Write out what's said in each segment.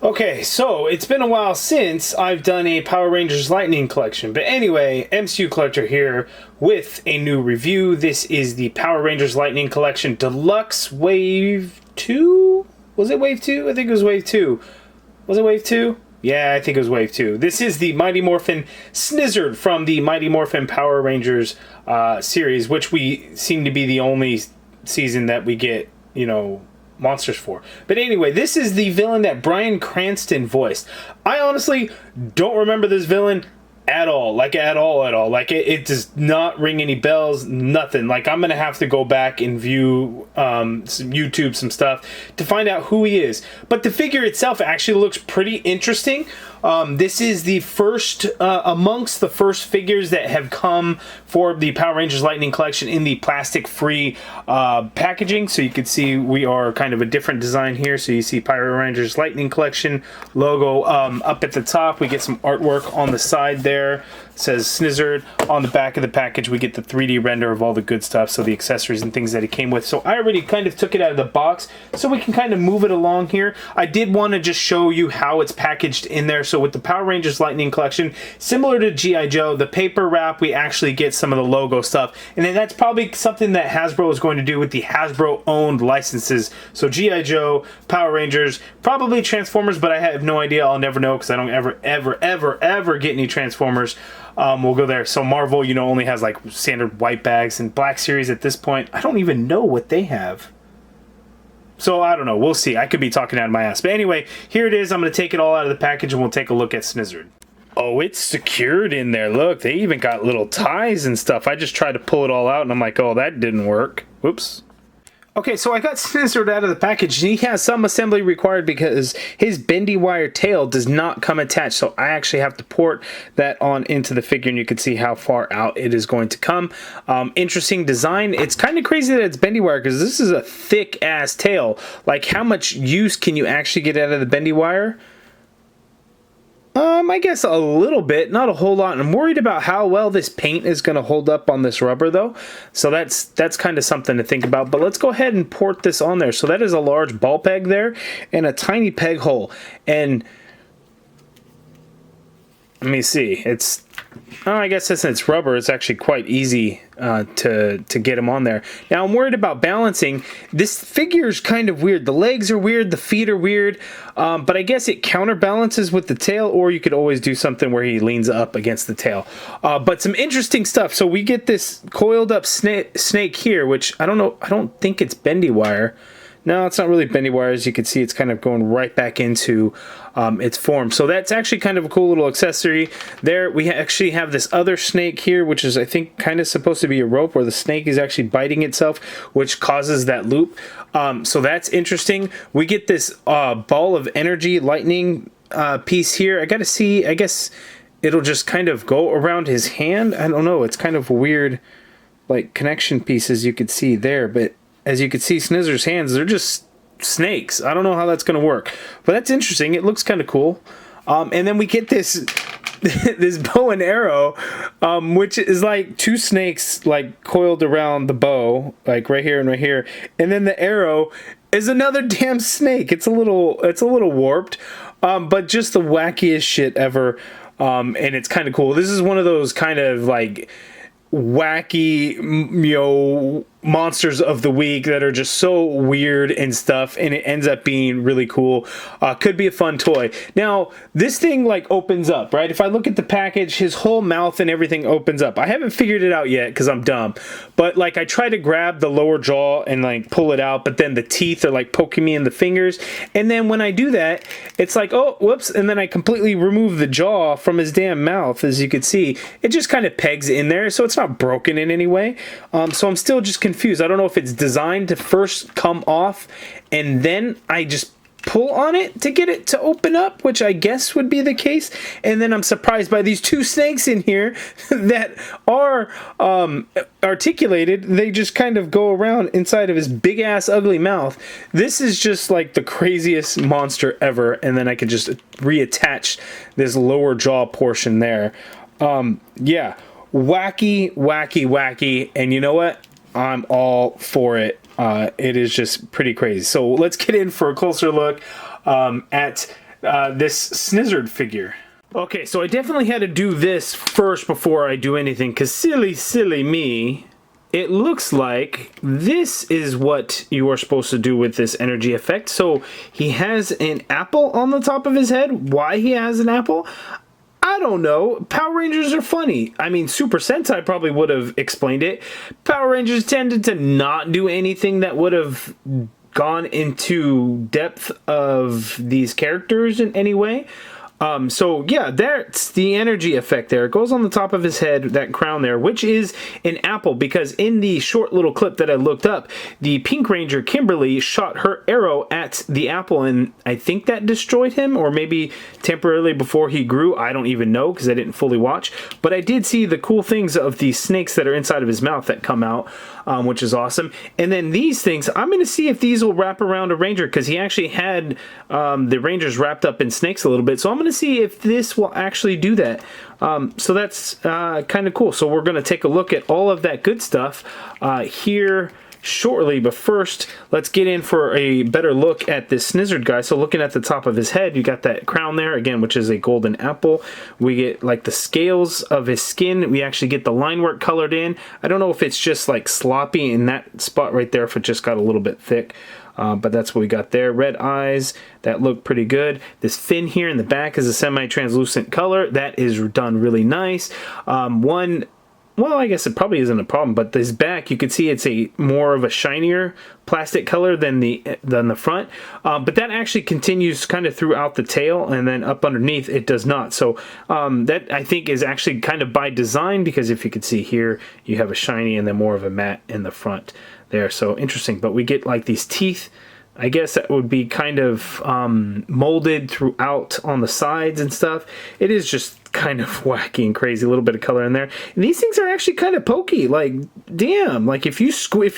Okay, so it's been a while since I've done a Power Rangers Lightning collection. But anyway, MCU Collector here with a new review. This is the Power Rangers Lightning Collection Deluxe Wave 2? Was it Wave 2? I think it was Wave 2. Was it Wave 2? Yeah, I think it was Wave 2. This is the Mighty Morphin Snizzard from the Mighty Morphin Power Rangers series, which we seem to be the only season that we get, you know, monsters for. But anyway, this is the villain that Bryan Cranston voiced. I honestly don't remember this villain at all. Like, at all. Like, it does not ring any bells, nothing. Like, I'm gonna have to go back and view some YouTube, some stuff, to find out who he is. But the figure itself actually looks pretty interesting. This is the first, amongst the first figures that have come for the Power Rangers Lightning Collection in the plastic-free packaging. So you can see we are kind of a different design here. So you see Power Rangers Lightning Collection logo up at the top. We get some artwork on the side there. It says Snizzard. On the back of the package, we get the 3D render of all the good stuff, so the accessories and things that it came with. So I already kind of took it out of the box, so we can kind of move it along here. I did want to just show you how it's packaged in there. So with the Power Rangers Lightning Collection, similar to G.I. Joe, the paper wrap, we actually get some of the logo stuff. And then that's probably something that Hasbro is going to do with the Hasbro-owned licenses. So G.I. Joe, Power Rangers, probably Transformers, but I have no idea. I'll never know because I don't ever get any Transformers. We'll go there. So Marvel, you know, only has like standard white bags, and Black Series at this point, I don't even know what they have. So I don't know. We'll see. I could be talking out of my ass. But anyway, here it is. I'm going to take it all out of the package and we'll take a look at Snizzard. Oh, it's secured in there. Look, they even got little ties and stuff. I just tried to pull it all out and I'm like, oh, that didn't work. Whoops. Okay, so I got Snizzard out of the package. He has some assembly required because his bendy wire tail does not come attached. So I actually have to port that on into the figure, and you can see how far out it is going to come. Interesting design. It's kind of crazy that it's bendy wire because this is a thick ass tail. Like, how much use can you actually get out of the bendy wire? I guess a little bit, not a whole lot. I'm worried about how well this paint is going to hold up on this rubber, though. So that's kind of something to think about. But let's go ahead and port this on there. So that is a large ball peg there and a tiny peg hole. And let me see. It's, oh, I guess since it's rubber, it's actually quite easy to get them on there. Now, I'm worried about balancing. This figure is kind of weird. The legs are weird. The feet are weird. But I guess it counterbalances with the tail, or you could always do something where he leans up against the tail. But some interesting stuff. So we get this coiled up snake here, which I don't know. I don't think it's bendy wire. No, it's not really bendy wire. As you can see, it's kind of going right back into its form. So that's actually kind of a cool little accessory. There, we actually have this other snake here, which is, I think, kind of supposed to be a rope where the snake is actually biting itself, which causes that loop. So that's interesting. We get this ball of energy lightning piece here. I got to see, I guess it'll just kind of go around his hand. I don't know. It's kind of weird, like, connection pieces you could see there, but as you can see, Snizzard's hands, they're just snakes. I don't know how that's going to work, but that's interesting. It looks kind of cool. And then we get this this bow and arrow, which is like two snakes like coiled around the bow, like right here and right here. And then the arrow is another damn snake. It's a little warped, but just the wackiest shit ever. And it's kind of cool. This is one of those kind of like wacky, you know, monsters of the week that are just so weird and stuff, and it ends up being really cool. Could be a fun toy. Now, this thing like opens up, right? If I look at the package, his whole mouth and everything opens up. I haven't figured it out yet because I'm dumb, but like I try to grab the lower jaw and like pull it out, but then the teeth are like poking me in the fingers, and then when I do that, it's like, oh, whoops, and then I completely remove the jaw from his damn mouth. As you can see, it just kind of pegs in there, so it's not broken in any way. So I'm still just confused. I don't know if it's designed to first come off and then I just pull on it to get it to open up, which I guess would be the case. And then I'm surprised by these two snakes in here that are articulated. They just kind of go around inside of his big ass ugly mouth. This is just like the craziest monster ever. And then I can just reattach this lower jaw portion there. Yeah, wacky, and you know what? I'm all for it. It is just pretty crazy. So let's get in for a closer look at this Snizzard figure. Okay, so I definitely had to do this first before I do anything, because silly me, it looks like this is what you are supposed to do with this energy effect. So he has an apple on the top of his head. Why he has an apple? I don't know. Power Rangers are funny. I mean, Super Sentai probably would have explained it. Power Rangers tended to not do anything that would have gone into depth of these characters in any way. So yeah, that's the energy effect there. It goes on the top of his head, that crown there, which is an apple, because in the short little clip that I looked up, the Pink Ranger Kimberly shot her arrow at the apple, and I think that destroyed him, or maybe temporarily before he grew. I don't even know, because I didn't fully watch, but I did see the cool things of the snakes that are inside of his mouth that come out, which is awesome. And then these things, I'm going to see if these will wrap around a Ranger, because he actually had the Rangers wrapped up in snakes a little bit, so I'm going to see if this will actually do that. So that's kind of cool. So we're going to take a look at all of that good stuff here shortly, but first let's get in for a better look at this Snizzard guy. So looking at the top of his head, you got that crown there again, which is a golden apple. We get like the scales of his skin. We actually get the line work colored in. I don't know if it's just like sloppy in that spot right there, if it just got a little bit thick. But that's what we got there. Red eyes, that look pretty good. This fin here in the back is a semi-translucent color. That is done really nice. Well, I guess it probably isn't a problem, but this back, you can see it's a more of a shinier plastic color than the front. But that actually continues kind of throughout the tail, and then up underneath it does not. So that I think is actually kind of by design, because if you can see here, you have a shiny and then more of a matte in the front there. So interesting. But we get like these teeth. I guess that would be kind of molded throughout on the sides and stuff. It is just kind of wacky and crazy, a little bit of color in there. And these things are actually kind of pokey. Like, damn, like if you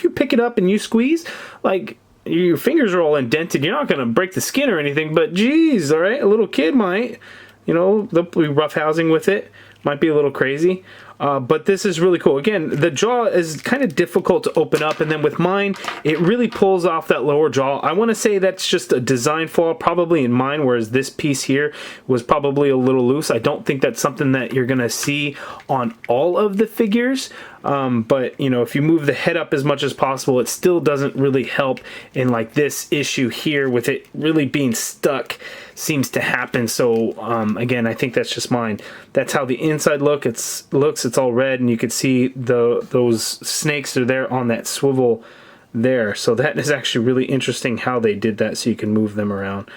pick it up and you squeeze, like your fingers are all indented. You're not going to break the skin or anything, but geez, all right, a little kid might, you know, they'll be roughhousing with it. Might be a little crazy. But this is really cool. Again, the jaw is kind of difficult to open up, and then with mine, it really pulls off that lower jaw. I want to say that's just a design flaw probably in mine, whereas this piece here was probably a little loose. I don't think that's something that you're going to see on all of the figures. But you know, if you move the head up as much as possible, it still doesn't really help in like this issue here with it really being stuck seems to happen. So again, I think that's just mine. That's how the inside looks. It's all red, and you can see those snakes are there on that swivel there. So that is actually really interesting how they did that, so you can move them around.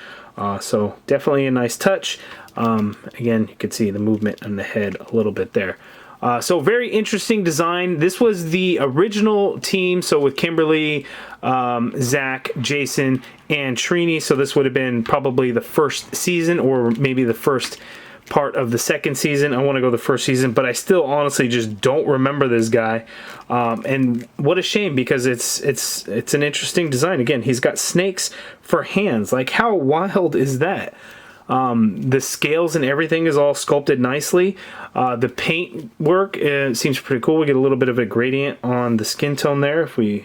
So definitely a nice touch. Again, you can see the movement on the head a little bit there. So very interesting design. This was the original team, so with Kimberly, Zach, Jason, and Trini. So this would have been probably the first season, or maybe the first part of the second season. I want to go the first season, but I still honestly just don't remember this guy. And what a shame, because it's an interesting design. Again, he's got snakes for hands. Like, how wild is that? The scales and everything is all sculpted nicely. The paint work seems pretty cool. We get a little bit of a gradient on the skin tone there if we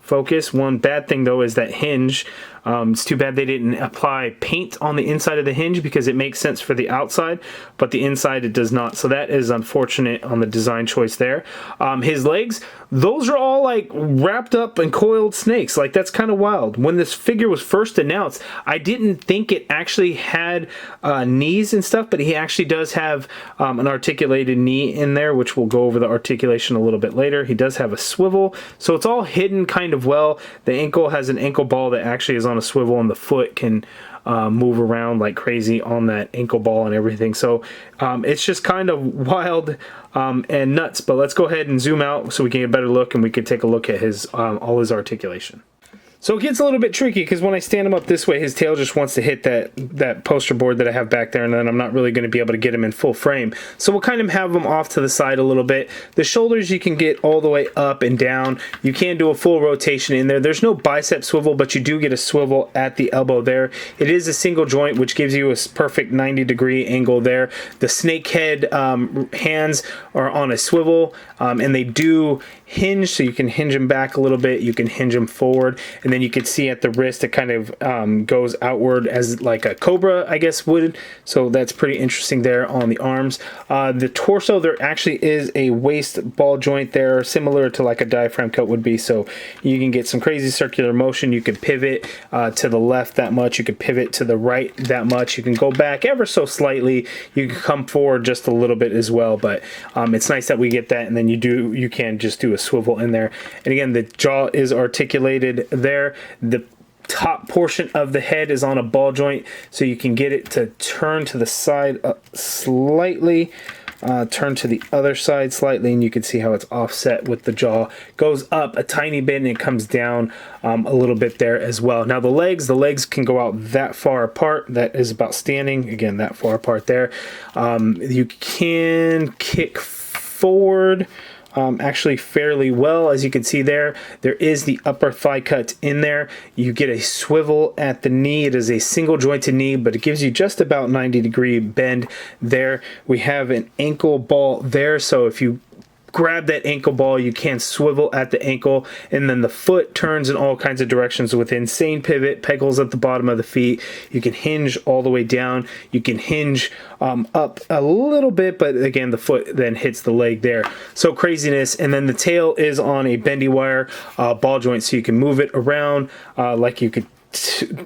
focus. One bad thing though is that hinge. It's too bad they didn't apply paint on the inside of the hinge, because it makes sense for the outside, but the inside it does not. So that is unfortunate on the design choice there. His legs, those are all like wrapped up and coiled snakes. Like, that's kind of wild. When this figure was first announced, I didn't think it actually had knees and stuff, but he actually does have an articulated knee in there, which we'll go over the articulation a little bit later. He does have a swivel, so it's all hidden kind of well. The ankle has an ankle ball that actually is on a swivel, and the foot can move around like crazy on that ankle ball and everything. So it's just kind of wild and nuts. But let's go ahead and zoom out so we can get a better look, and we can take a look at his all his articulation. So it gets a little bit tricky, because when I stand him up this way, his tail just wants to hit that poster board that I have back there, and then I'm not really going to be able to get him in full frame. So we'll kind of have him off to the side a little bit. The shoulders you can get all the way up and down. You can do a full rotation in there. There's no bicep swivel, but you do get a swivel at the elbow there. It is a single joint, which gives you a perfect 90-degree angle there. The snake head hands are on a swivel, and they do hinge, so you can hinge them back a little bit. You can hinge them forward. and then you can see at the wrist it kind of goes outward as like a cobra, I guess, would. So that's pretty interesting there on the arms. The torso, there actually is a waist ball joint there, similar to like a diaphragm cut would be, so you can get some crazy circular motion. You can pivot to the left that much, you can pivot to the right that much, you can go back ever so slightly, you can come forward just a little bit as well, but it's nice that we get that, and then you can just do a swivel in there. And again, the jaw is articulated there. The top portion of the head is on a ball joint, so you can get it to turn to the side slightly, turn to the other side slightly, and you can see how it's offset with the jaw. Goes up a tiny bit and it comes down a little bit there as well. Now the legs can go out that far apart. That is about standing, again, that far apart there. You can kick forward actually fairly well. As you can see there is the upper thigh cut in there. You get a swivel at the knee. It is a single jointed knee, but it gives you just about 90-degree bend there. We have an ankle ball there, so if you grab that ankle ball, you can swivel at the ankle, and then the foot turns in all kinds of directions with insane pivot, pegals at the bottom of the feet. You can hinge all the way down. You can hinge up a little bit, but again, the foot then hits the leg there. So craziness. And then the tail is on a bendy wire ball joint, so you can move it around like you could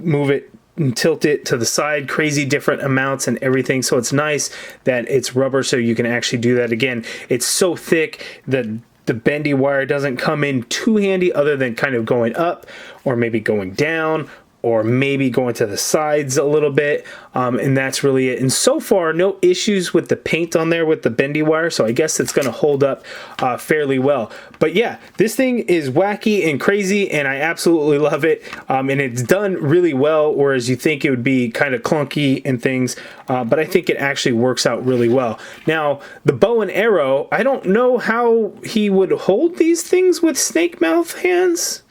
move it and tilt it to the side, crazy different amounts and everything. So it's nice that it's rubber, so you can actually do that. Again, it's so thick that the bendy wire doesn't come in too handy, other than kind of going up or maybe going down or maybe going to the sides a little bit, and that's really it. And so far, no issues with the paint on there with the bendy wire, so I guess it's going to hold up fairly well. But yeah, this thing is wacky and crazy, and I absolutely love it, and it's done really well, whereas you think it would be kind of clunky and things, but I think it actually works out really well. Now, the bow and arrow, I don't know how he would hold these things with snake mouth hands.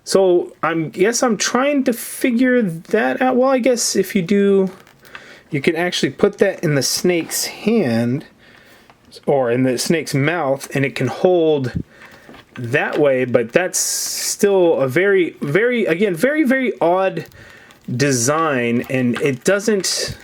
So guess I'm trying to figure that out. Well, I guess if you do, you can actually put that in the snake's hand or in the snake's mouth, and it can hold that way, but that's still a very, very, again, very, very odd design, and it doesn't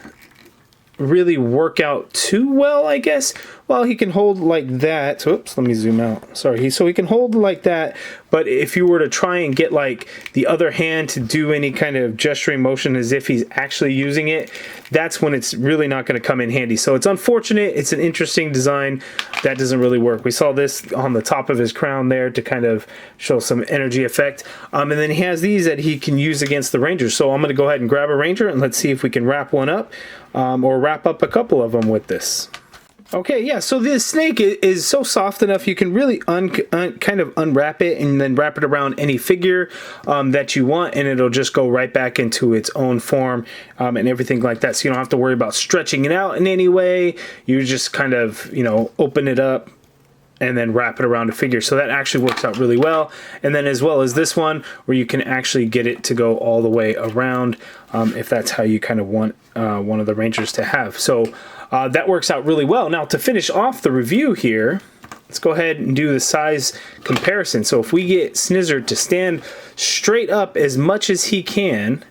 really work out too well, I guess. Well, he can hold like that. Oops, let me zoom out. Sorry. So he can hold like that, but if you were to try and get like the other hand to do any kind of gesturing motion as if he's actually using it, that's when it's really not going to come in handy. So it's unfortunate. It's an interesting design. That doesn't really work. We saw this on the top of his crown there to kind of show some energy effect. And then he has these that he can use against the Rangers. So I'm going to go ahead and grab a Ranger, and let's see if we can wrap one up or wrap up a couple of them with this. Okay, yeah, so this snake is so soft enough you can really kind of unwrap it and then wrap it around any figure that you want, and it'll just go right back into its own form and everything like that. So you don't have to worry about stretching it out in any way. You just kind of, open it up and then wrap it around a figure. So that actually works out really well. And then as well as this one, where you can actually get it to go all the way around if that's how you kind of want one of the Rangers to have. So that works out really well. Now, to finish off the review here, let's go ahead and do the size comparison. So if we get Snizzard to stand straight up as much as he can,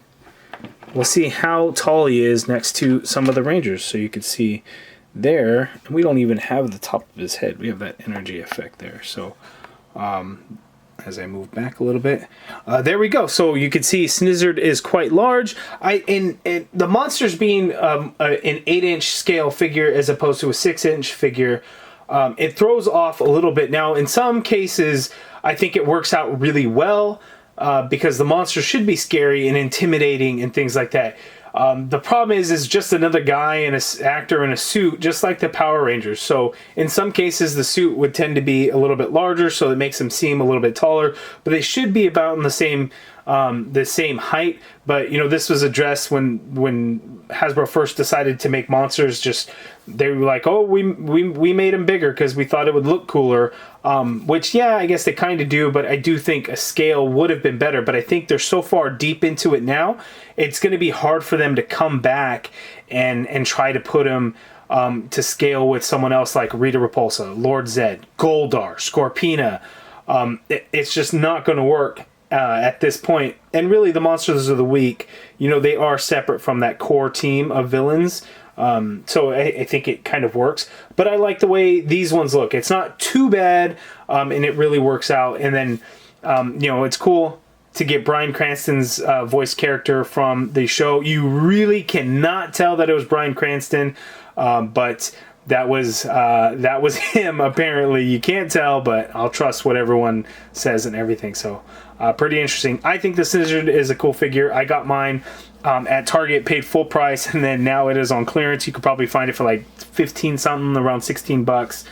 we'll see how tall he is next to some of the Rangers. So you can see there, and we don't even have the top of his head. We have that energy effect there. So as I move back a little bit, there we go. So you can see Snizzard is quite large. In the monsters being an 8-inch scale figure as opposed to a 6-inch figure, it throws off a little bit. Now, in some cases, I think it works out really well because the monster should be scary and intimidating and things like that. The problem is just another guy and an actor in a suit, just like the Power Rangers. So in some cases, the suit would tend to be a little bit larger, so it makes them seem a little bit taller. But they should be about in the same height. But this was addressed when Hasbro first decided to make monsters. Just they were like, oh, we made them bigger because we thought it would look cooler. Which, yeah, I guess they kind of do, but I do think a scale would have been better. But I think they're so far deep into it now, it's going to be hard for them to come back and try to put them to scale with someone else like Rita Repulsa, Lord Zed, Goldar, Scorpina. It's just not going to work. at this point, and really the monsters of the week, you know, they are separate from that core team of villains. So I think it kind of works, but I like the way these ones look. It's not too bad, and it really works out. And then, you know, it's cool to get Bryan Cranston's voice character from the show. You really cannot tell that it was Bryan Cranston, but that was him. Apparently, you can't tell, but I'll trust what everyone says and everything. So, pretty interesting. I think the Snizzard is a cool figure. I got mine at Target, paid full price, and then now it is on clearance. You could probably find it for like 15 something, around 16 bucks.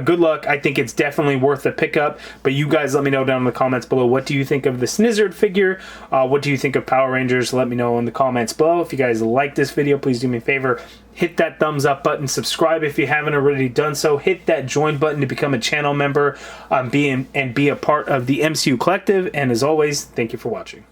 Good luck. I think it's definitely worth a pickup, but you guys let me know down in the comments below. What do you think of the Snizzard figure? What do you think of Power Rangers? Let me know in the comments below. If you guys like this video, please do me a favor. Hit that thumbs up button. Subscribe if you haven't already done so. Hit that join button to become a channel member, be a part of the MCU Collective. And as always, thank you for watching.